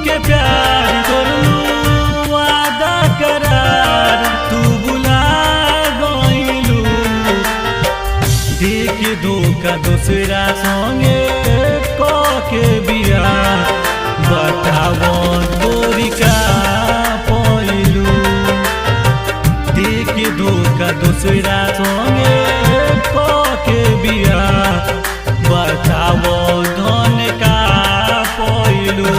के प्यार करलू वादा करार तू बुला गइलू देख धोखा दूसरा संगे के बिया बताओ गोरी का पइलू देख धोखा दूसरा संगे के बिया बताओ धन का पइलू।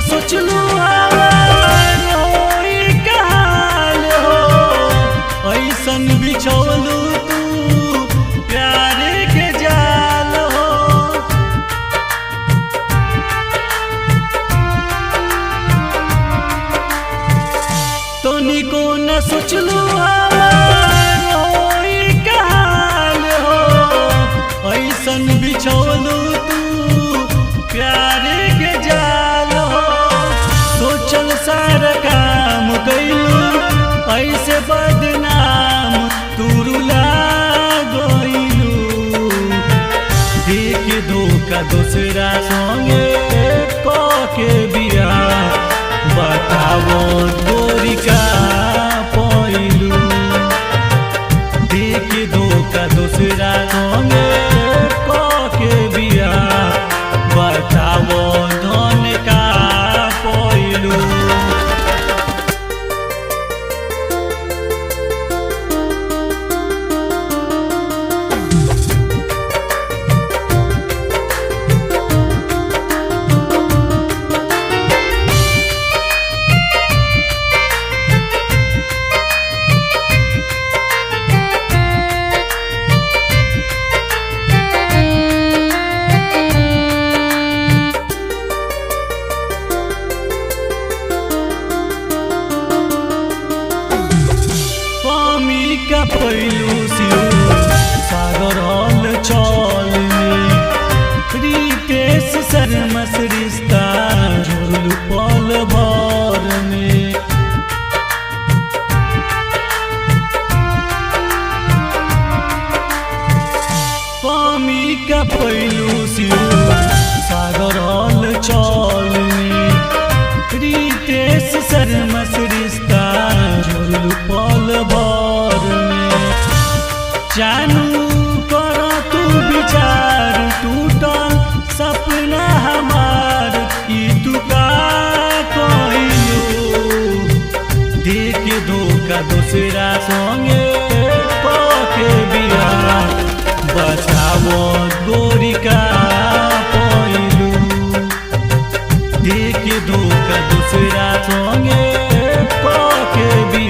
सोचलू ऐसन बिछौलू तू प्यार के जाल हो तनिको न सोचलू ऐसन बिछौलू तू प्यार के जाल सोचल सारा काम कैलू ऐसे बदनाम तुरुला गइलू देख धोखा दूसरा संगे के बिया बताओ गोरी का पइलू देख धोखा दूसरा संगे के बिया बताओ धन का पइलू। का पइलू सागर हल चलनी रितेश शर्मा से रिश्ता जोड़लू पल भर में पामी का पइलू सागर हल चलनी रितेश शर्मा से रिश्ता जोड़लू पल भर जानू कर तू विचार टूटल सपना हमार तू का कइलू देख धोखा दूसरा संगे के बिया बताओ गोरी का पइलू देख धोखा दूसरा संगे के बिया।